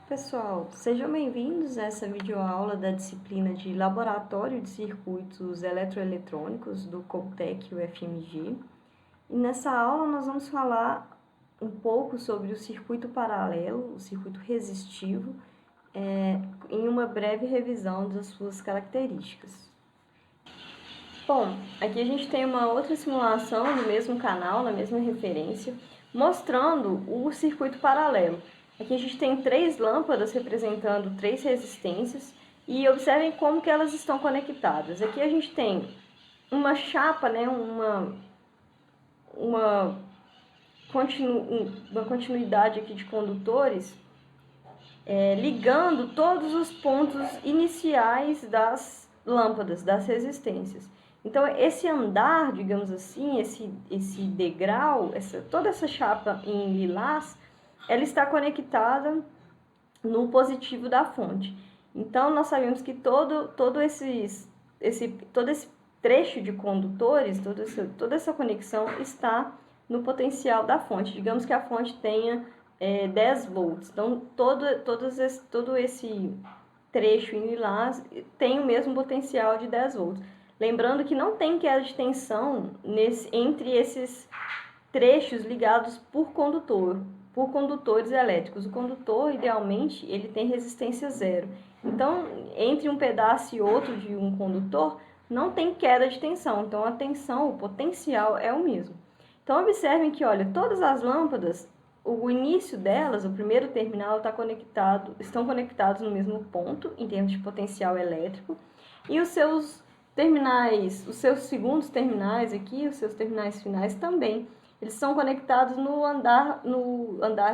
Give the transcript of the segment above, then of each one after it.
Pessoal, sejam bem-vindos a essa videoaula da disciplina de Laboratório de Circuitos Eletroeletrônicos do Coutec UFMG. E nessa aula nós vamos falar um pouco sobre o circuito paralelo, o circuito resistivo, em uma breve revisão das suas características. Bom, aqui a gente tem uma outra simulação no mesmo canal, na mesma referência, mostrando o circuito paralelo. Aqui a gente tem 3 lâmpadas representando 3 resistências e observem como que elas estão conectadas. Aqui a gente tem uma chapa, né, uma continuidade aqui de condutores ligando todos os pontos iniciais das lâmpadas, das resistências. Então, esse andar, digamos assim, esse degrau, toda essa chapa em lilás, ela está conectada no positivo da fonte. Então, nós sabemos que todo esse trecho de condutores, toda essa conexão está no potencial da fonte. Digamos que a fonte tenha 10 volts. Então, todo esse trecho em lilás tem o mesmo potencial de 10 volts. Lembrando que não tem queda de tensão entre esses trechos ligados por condutores elétricos. O condutor, idealmente, ele tem resistência zero. Então, entre um pedaço e outro de um condutor, não tem queda de tensão. Então, a tensão, o potencial é o mesmo. Então, observem que, olha, todas as lâmpadas, o início delas, o primeiro terminal, estão conectados no mesmo ponto, em termos de potencial elétrico, e os seus terminais, os seus segundos terminais aqui, os seus terminais finais também, eles são conectados no andar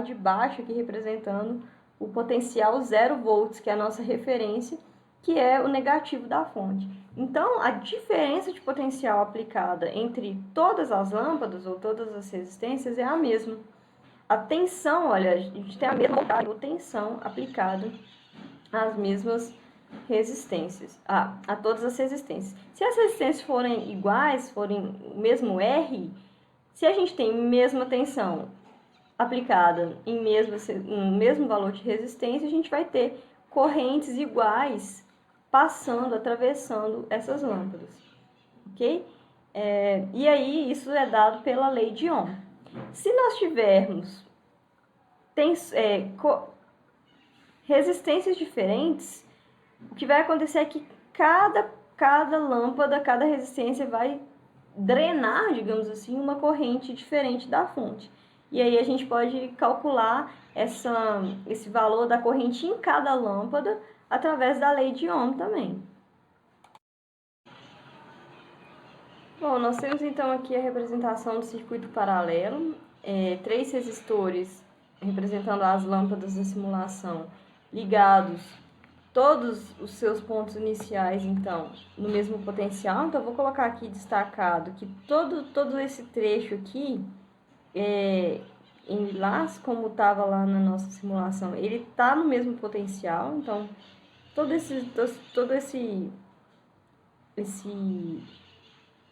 de baixo, aqui representando o potencial 0 volts, que é a nossa referência, que é o negativo da fonte. Então, a diferença de potencial aplicada entre todas as lâmpadas ou todas as resistências é a mesma. A tensão, olha, a gente tem a mesma tensão aplicada às mesmas resistências, a todas as resistências. Se as resistências forem iguais, forem o mesmo R, se a gente tem mesma tensão aplicada em mesmo valor de resistência, a gente vai ter correntes iguais atravessando essas lâmpadas, ok? E aí, isso é dado pela lei de Ohm. Se nós tivermos resistências diferentes, o que vai acontecer é que cada lâmpada, cada resistência vai drenar, digamos assim, uma corrente diferente da fonte. E aí a gente pode calcular esse valor da corrente em cada lâmpada através da lei de Ohm também. Bom, nós temos então aqui a representação do circuito paralelo, 3 resistores representando as lâmpadas da simulação ligados, todos os seus pontos iniciais, então, no mesmo potencial. Então, eu vou colocar aqui destacado que todo esse trecho aqui, em lilás, como estava lá na nossa simulação, ele está no mesmo potencial. Então, todo esse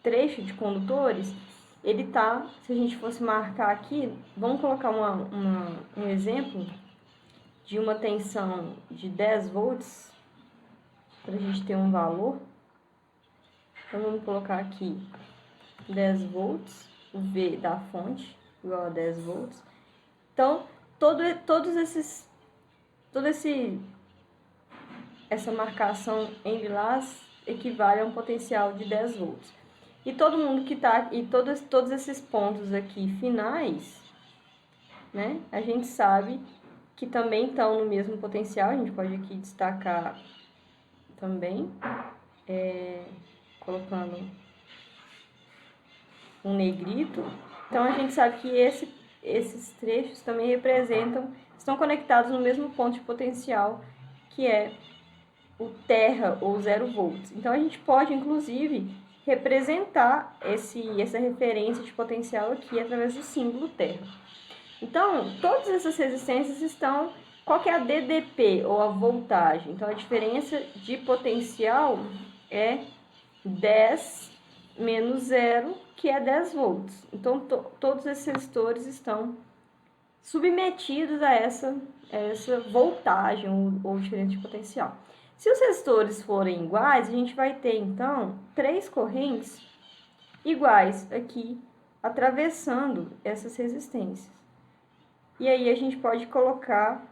trecho de condutores, ele tá, se a gente fosse marcar aqui, vamos colocar um exemplo de uma tensão de 10 volts, para a gente ter um valor. Então, vamos colocar aqui 10 volts, o V da fonte, igual a 10 volts. Então, essa marcação em lilás equivale a um potencial de 10 volts. E todos esses pontos aqui finais, né, a gente sabe que também estão no mesmo potencial. A gente pode aqui destacar também, colocando um negrito. Então, a gente sabe que esses trechos também estão conectados no mesmo ponto de potencial, que é o terra ou 0 volts. Então, a gente pode, inclusive, representar essa referência de potencial aqui através do símbolo terra. Então, todas essas resistências estão... Qual que é a DDP, ou a voltagem? Então, a diferença de potencial é 10 menos 0, que é 10 volts. Então, todos esses resistores estão submetidos a essa voltagem ou diferença de potencial. Se os resistores forem iguais, a gente vai ter, então, 3 correntes iguais aqui, atravessando essas resistências. E aí a gente pode colocar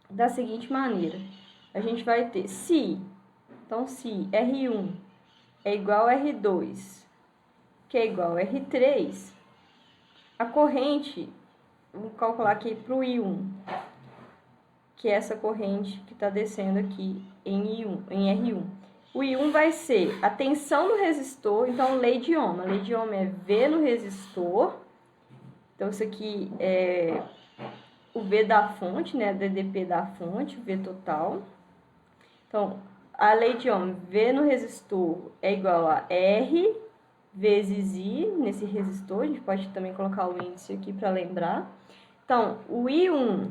da seguinte maneira. A gente vai ter então se R1 é igual a R2, que é igual a R3, a corrente, vamos calcular aqui para o I1, que é essa corrente que está descendo aqui em R1. O I1 vai ser a tensão no resistor, então lei de Ohm. A lei de Ohm é V no resistor. Então, isso aqui é o V da fonte, né? DDP da fonte, V total. Então, a lei de Ohm, V no resistor é igual a R vezes I nesse resistor. A gente pode também colocar o índice aqui para lembrar. Então, o I1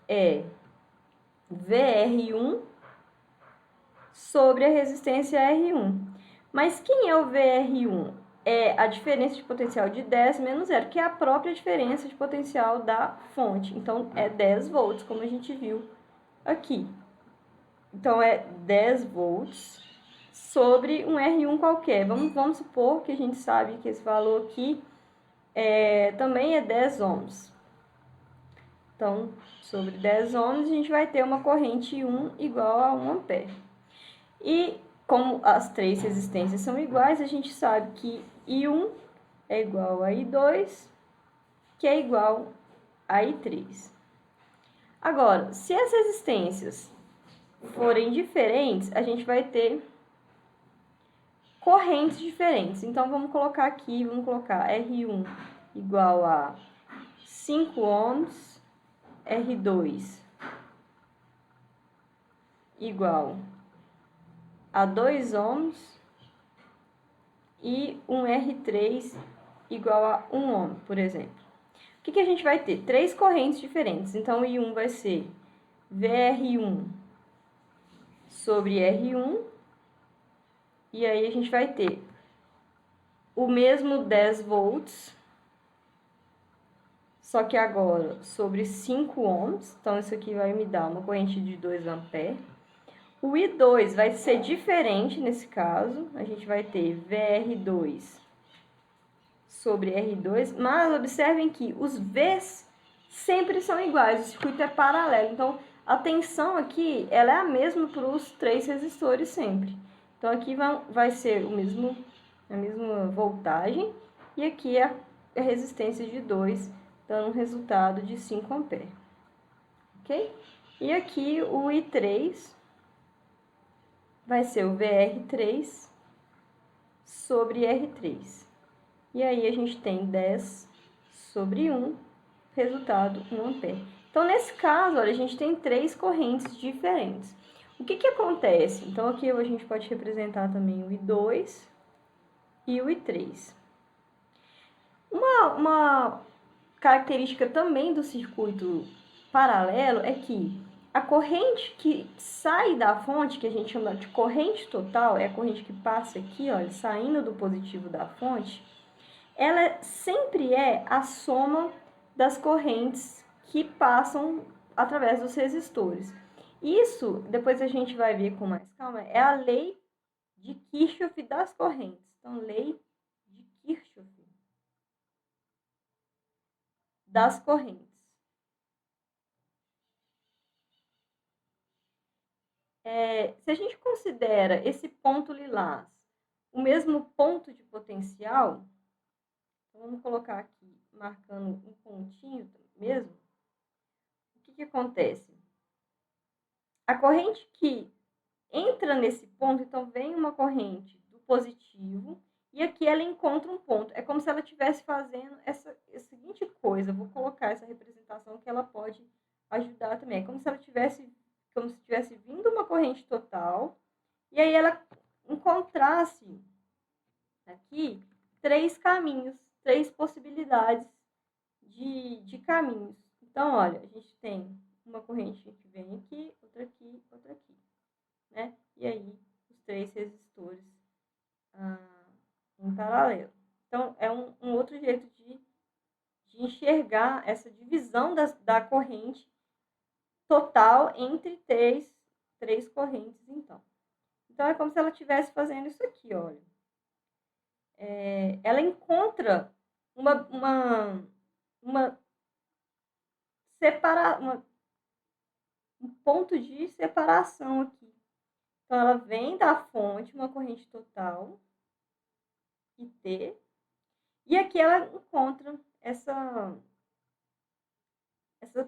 é VR1 sobre a resistência R1. Mas quem é o VR1? É a diferença de potencial de 10 menos 0, que é a própria diferença de potencial da fonte. Então, é 10 volts, como a gente viu aqui. Então, é 10 volts sobre um R1 qualquer. Vamos supor que a gente sabe que esse valor aqui também é 10 ohms. Então, sobre 10 ohms, a gente vai ter uma corrente 1 igual a 1 ampere. E como as 3 resistências são iguais, a gente sabe que I1 é igual a I2, que é igual a I3. Agora, se as resistências forem diferentes, a gente vai ter correntes diferentes. Então, vamos colocar aqui, R1 igual a 5 ohms, R2 igual a 2 ohms e um R3 igual a 1 ohm, por exemplo. O que a gente vai ter? 3 correntes diferentes. Então, I1 vai ser VR1 sobre R1. E aí, a gente vai ter o mesmo 10 volts, só que agora sobre 5 ohms. Então, isso aqui vai me dar uma corrente de 2 amperes. O I2 vai ser diferente nesse caso. A gente vai ter VR2 sobre R2, mas observem que os V's sempre são iguais, o circuito é paralelo. Então, a tensão aqui ela é a mesma para os 3 resistores sempre. Então, aqui vai ser a mesma voltagem, e aqui é a resistência de 2, dando um resultado de 5 amperes. Ok? E aqui o I3 vai ser o VR3 sobre R3. E aí a gente tem 10 sobre 1, resultado 1 ampere. Então, nesse caso, olha, a gente tem 3 correntes diferentes. O que acontece? Então, aqui a gente pode representar também o I2 e o I3. Uma característica também do circuito paralelo é que a corrente que sai da fonte, que a gente chama de corrente total, é a corrente que passa aqui, olha, saindo do positivo da fonte, ela sempre é a soma das correntes que passam através dos resistores. Isso, depois a gente vai ver com mais calma, é a lei de Kirchhoff das correntes. Então, lei de Kirchhoff das correntes. Se a gente considera esse ponto lilás o mesmo ponto de potencial, então vamos colocar aqui, marcando um pontinho mesmo, o que acontece? A corrente que entra nesse ponto, então vem uma corrente do positivo, e aqui ela encontra um ponto. É como se ela estivesse fazendo essa seguinte coisa. Eu vou colocar essa representação que ela pode ajudar também. É como se ela tivesse vindo uma corrente total, e aí ela encontrasse aqui 3 caminhos, 3 possibilidades de caminhos. Então, olha, a gente tem uma corrente que vem aqui, outra aqui, outra aqui, né? E aí, os 3 resistores em paralelo. Então, é um outro jeito de enxergar essa divisão da corrente total entre três correntes, então. Então, é como se ela estivesse fazendo isso aqui, olha. Ela encontra um ponto de separação aqui. Então, ela vem da fonte, uma corrente total, IT, e aqui ela encontra essa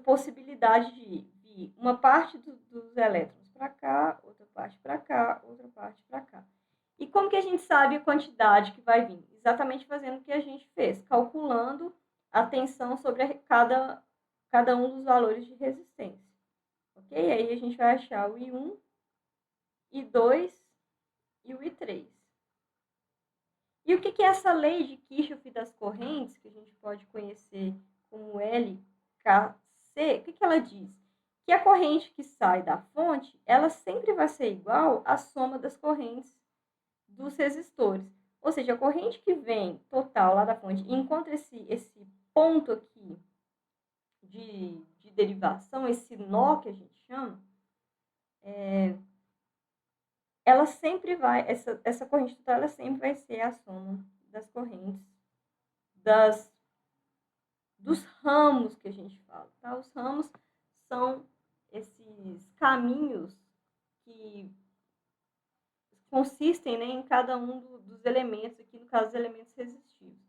possibilidade de uma parte dos elétrons para cá, outra parte para cá, outra parte para cá. E como que a gente sabe a quantidade que vai vir? Exatamente fazendo o que a gente fez, calculando a tensão sobre cada um dos valores de resistência. Ok? Aí a gente vai achar o I1, I2 e o I3. E o que é essa lei de Kirchhoff das correntes, que a gente pode conhecer como LKC? O que ela diz? Que a corrente que sai da fonte, ela sempre vai ser igual à soma das correntes dos resistores. Ou seja, a corrente que vem total lá da fonte e encontra esse ponto aqui de derivação, esse nó que a gente chama, ela sempre vai, essa corrente total, ela sempre vai ser a soma das correntes dos ramos que a gente fala, tá? Os ramos são esses caminhos que consistem, né, em cada um dos elementos, aqui no caso, os elementos resistivos.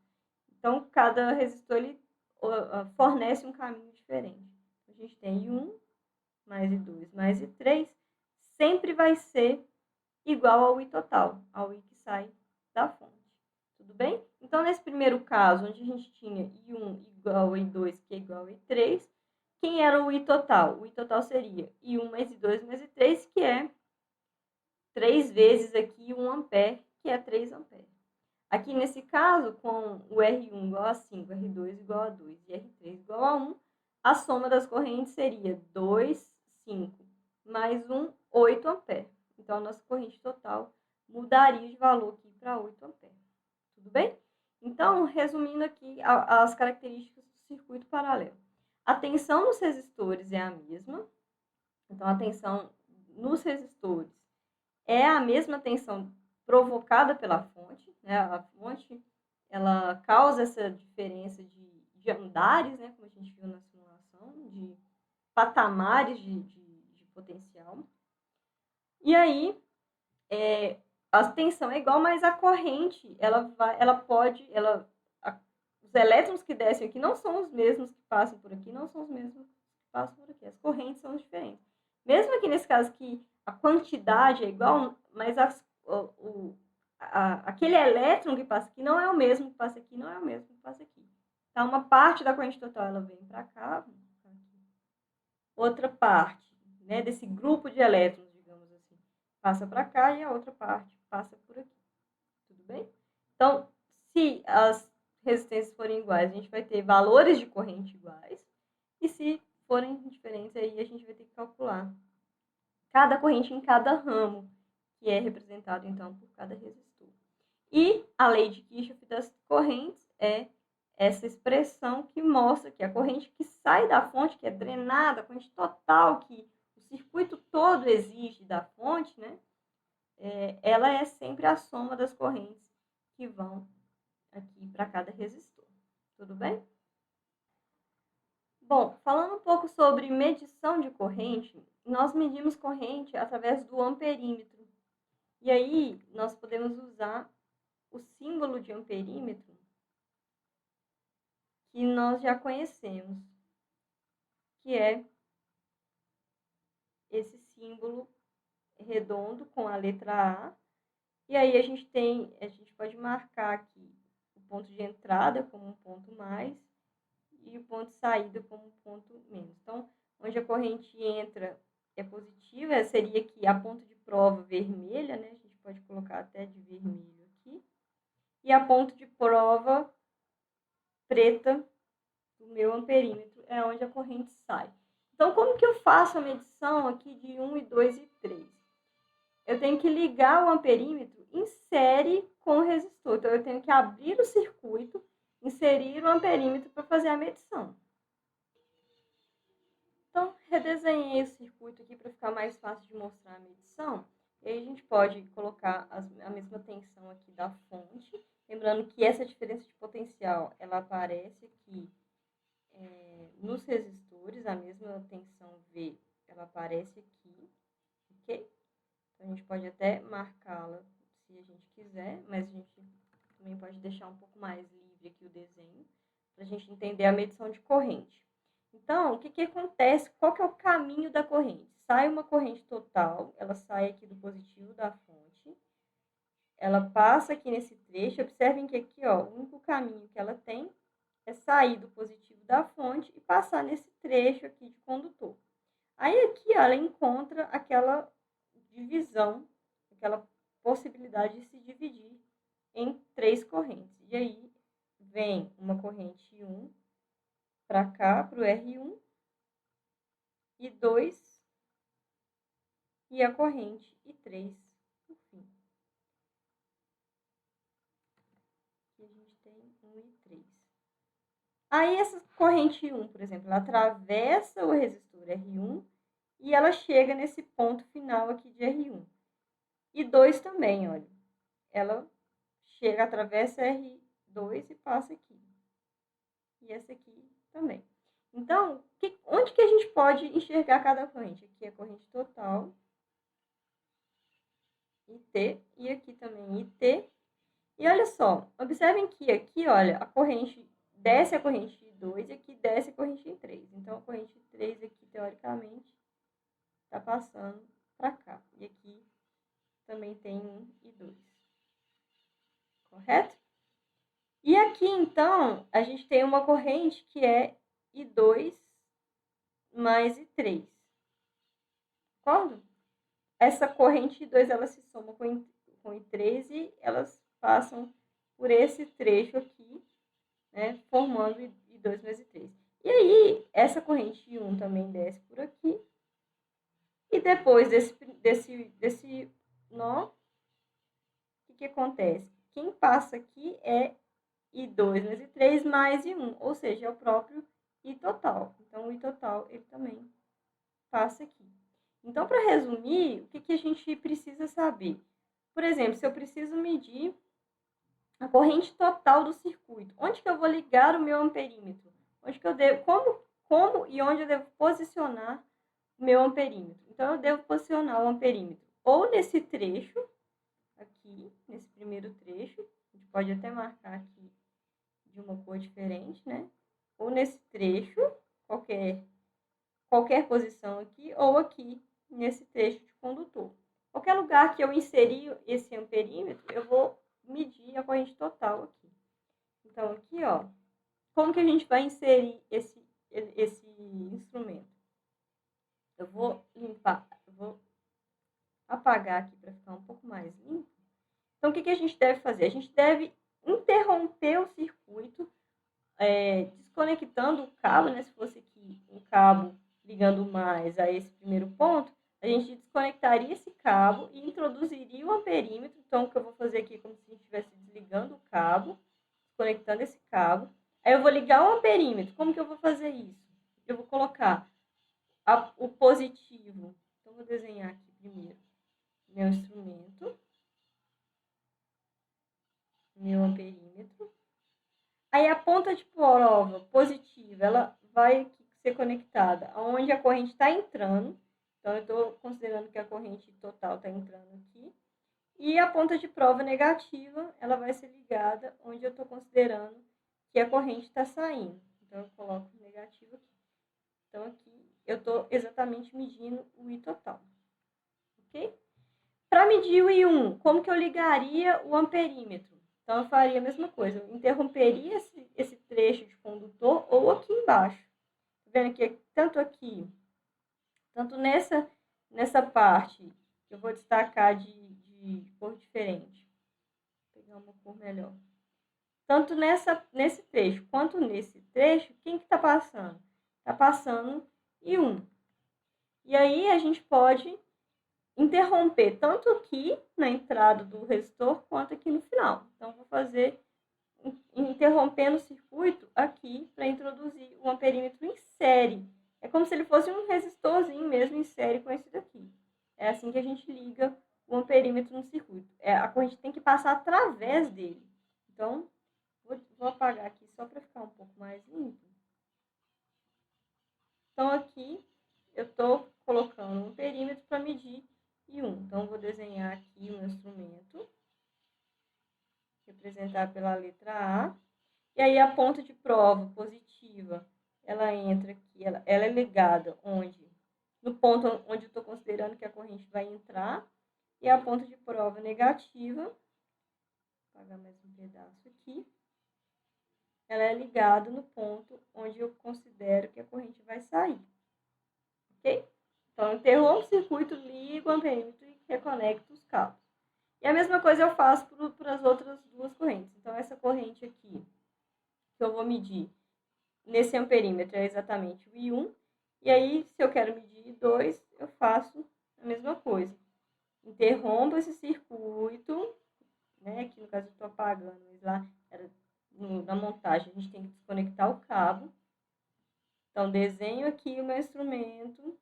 Então, cada resistor ele fornece um caminho diferente. A gente tem I1 mais I2 mais I3, sempre vai ser igual ao I total, ao I que sai da fonte. Tudo bem? Então, nesse primeiro caso, onde a gente tinha I1 igual a I2, que é igual a I3, quem era o I total? O I total seria I1 mais I2 mais I3, que é 3 vezes aqui 1 ampere, que é 3 amperes. Aqui, nesse caso, com o R1 igual a 5, R2 igual a 2 e R3 igual a 1, a soma das correntes seria 2, 5, mais 1, 8 amperes. Então, a nossa corrente total mudaria de valor aqui para 8 amperes. Tudo bem? Então, resumindo aqui as características do circuito paralelo. A tensão nos resistores é a mesma. Então, a tensão nos resistores é a mesma tensão provocada pela fonte, né? A fonte, ela causa essa diferença de andares, né? Como a gente viu na simulação, de patamares de potencial. E aí, a tensão é igual, mas a corrente, os elétrons que descem aqui não são os mesmos que passam por aqui, não são os mesmos que passam por aqui. As correntes são diferentes. Mesmo aqui nesse caso que a quantidade é igual, mas aquele elétron que passa aqui não é o mesmo que passa aqui, não é o mesmo que passa aqui. Então, uma parte da corrente total ela vem para cá, outra parte, né, desse grupo de elétrons, digamos assim, passa para cá e a outra parte passa por aqui. Tudo bem? Então, se as resistências forem iguais, a gente vai ter valores de corrente iguais, e se forem diferentes, aí a gente vai ter que calcular cada corrente em cada ramo, que é representado, então, por cada resistor. E a lei de Kirchhoff das correntes é essa expressão que mostra que a corrente que sai da fonte, que é drenada, a corrente total, que o circuito todo exige da fonte, né? Ela é sempre a soma das correntes que vão aqui para cada resistor. Tudo bem? Bom, falando um pouco sobre medição de corrente, nós medimos corrente através do amperímetro. E aí, nós podemos usar o símbolo de amperímetro que nós já conhecemos, que é esse símbolo redondo com a letra A. E aí a gente pode marcar aqui o ponto de entrada como um ponto mais e o ponto de saída como um ponto menos. Então, onde a corrente entra é positiva, seria aqui a ponto de prova vermelha, né? A gente pode colocar até de vermelho aqui. E a ponto de prova preta do meu amperímetro é onde a corrente sai. Então, como que eu faço a medição aqui de 1, e 2 e 3? Eu tenho que ligar o amperímetro em série com o resistor. Então, eu tenho que abrir o circuito, inserir o amperímetro para fazer a medição. redesenhei o circuito aqui para ficar mais fácil de mostrar a medição. E aí a gente pode colocar a mesma tensão aqui da fonte. Lembrando que essa diferença de potencial, ela aparece aqui nos resistores, a mesma tensão V, ela aparece aqui, ok? Então, a gente pode até marcá-la se a gente quiser, mas a gente também pode deixar um pouco mais livre aqui o desenho, para a gente entender a medição de corrente. Então, o que acontece? Qual que é o caminho da corrente? Sai uma corrente total, ela sai aqui do positivo da fonte, ela passa aqui nesse trecho. Observem que aqui, ó, o único caminho que ela tem é sair do positivo da fonte e passar nesse trecho aqui de condutor. Aí aqui, ó, ela encontra aquela divisão, aquela possibilidade de se dividir em 3 correntes. E aí vem uma corrente 1 para cá, para o R1, e 2, e a corrente I3, por fim. Aqui a gente tem 1 e 3. Aí essa corrente 1, por exemplo, ela atravessa o resistor R1 e ela chega nesse ponto final aqui de R1. E 2 também, olha. Ela chega, atravessa R2 e passa aqui. E essa aqui também. Então, onde que a gente pode enxergar cada corrente? Aqui é a corrente total, IT, e aqui também IT. E olha só, observem que aqui, olha, a corrente desce a corrente 2 e aqui desce a corrente 3. Então, a corrente 3 aqui, teoricamente, está passando para cá. E aqui também tem 1 e 2. Correto? E aqui, então, a gente tem uma corrente que é I2 mais I3. Concordo? Essa corrente I2, ela se soma com I3 e elas passam por esse trecho aqui, né, formando I2 mais I3. E aí, essa corrente I1 também desce por aqui. E depois desse nó, o que acontece? Quem passa aqui é I2 mais I3 mais I1, ou seja, é o próprio I total. Então, o I total, ele também passa aqui. Então, para resumir, o que a gente precisa saber? Por exemplo, se eu preciso medir a corrente total do circuito, onde que eu vou ligar o meu amperímetro? Onde que eu devo, como e onde eu devo posicionar o meu amperímetro? Então, eu devo posicionar o amperímetro ou nesse trecho, aqui, nesse primeiro trecho, a gente pode até marcar aqui de uma cor diferente, né? Ou nesse trecho, qualquer posição aqui, ou aqui, nesse trecho de condutor. Qualquer lugar que eu inserir esse amperímetro, eu vou medir a corrente total aqui. Então, aqui, ó, como que a gente vai inserir esse instrumento? Eu vou limpar, eu vou apagar aqui para ficar um pouco mais limpo. Então, o que a gente deve fazer? A gente deve interromper o circuito, desconectando o cabo, né? Se fosse aqui um cabo ligando mais a esse primeiro ponto, a gente desconectaria esse cabo e introduziria o amperímetro. Então, o que eu vou fazer aqui é como se a gente estivesse desligando o cabo, desconectando esse cabo. Aí eu vou ligar o amperímetro. Como que eu vou fazer isso? Eu vou colocar o positivo. Então, vou desenhar aqui primeiro meu instrumento, meu amperímetro. Aí a ponta de prova positiva, ela vai ser conectada aonde a corrente está entrando. Então, eu estou considerando que a corrente total está entrando aqui. E a ponta de prova negativa, ela vai ser ligada onde eu estou considerando que a corrente está saindo. Então, eu coloco negativo aqui. Então, aqui eu estou exatamente medindo o I total. Ok? Para medir o I1, como que eu ligaria o amperímetro? Então, eu faria a mesma coisa. Eu interromperia esse trecho de condutor ou aqui embaixo. Tá vendo que tanto nessa parte, eu vou destacar de cor diferente. Vou pegar uma cor melhor. Tanto nesse trecho quanto nesse trecho, quem que está passando? Está passando I1. E aí, a gente pode interromper tanto aqui na entrada do resistor quanto aqui no final. Então, vou fazer interrompendo o circuito aqui para introduzir o amperímetro em série É como se ele fosse um resistorzinho mesmo em série com esse daqui. É assim que a gente liga o amperímetro no circuito. A corrente tem que passar através dele. Então, vou apagar aqui só para ficar um pouco mais limpo. Então, aqui eu estou colocando um perímetro para medir I1. Então, vou desenhar aqui o meu instrumento, representar pela letra A. E aí, a ponta de prova positiva, ela entra aqui, ela é ligada onde? No ponto onde eu estou considerando que a corrente vai entrar. E a ponta de prova negativa, vou apagar mais um pedaço aqui, ela é ligada no ponto onde eu considero que a corrente vai sair. Ok? Então, eu interrompo o circuito, ligo o amperímetro e reconecto os cabos. E a mesma coisa eu faço para as outras duas correntes. Então, essa corrente aqui, que eu vou medir nesse amperímetro, é exatamente o I1. E aí, se eu quero medir I2, eu faço a mesma coisa. Interrompo esse circuito, né? Aqui no caso eu estou apagando, mas lá era na montagem a gente tem que desconectar o cabo. Então, desenho aqui o meu instrumento,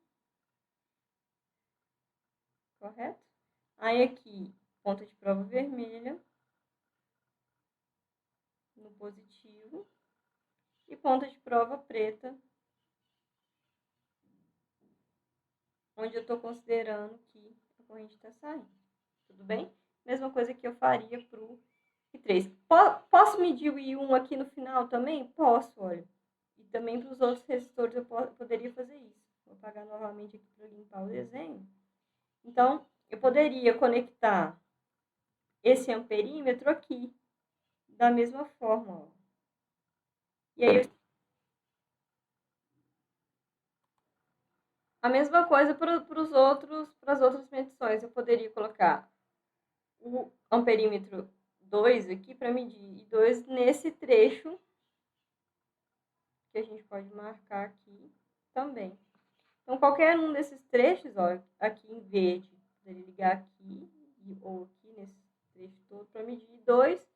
correto? Aí aqui, ponta de prova vermelha, no positivo, e ponta de prova preta, onde eu estou considerando que a corrente está saindo. Tudo bem? Mesma coisa que eu faria para o I3. Posso medir o I1 aqui no final também? Posso, olha. E também para os outros resistores eu poderia fazer isso. Vou apagar novamente aqui para limpar o desenho. Então, eu poderia conectar esse amperímetro aqui, da mesma forma. Ó. E aí, a mesma coisa para as outras medições. Eu poderia colocar o amperímetro 2 aqui para medir I2 nesse trecho, que a gente pode marcar aqui também. Então, qualquer um desses trechos, ó, aqui em verde, poderia ligar aqui, ou aqui nesse trecho todo, para medir I2,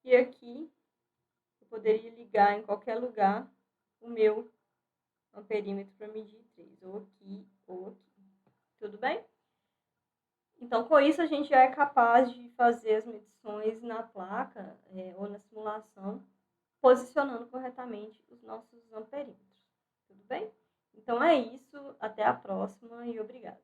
e aqui eu poderia ligar em qualquer lugar o meu amperímetro para medir 3, ou aqui, ou aqui. Tudo bem? Então, com isso, a gente já é capaz de fazer as medições na placa ou na simulação, posicionando corretamente os nossos amperímetros. Tudo bem? Então, é isso. Até a próxima e obrigada.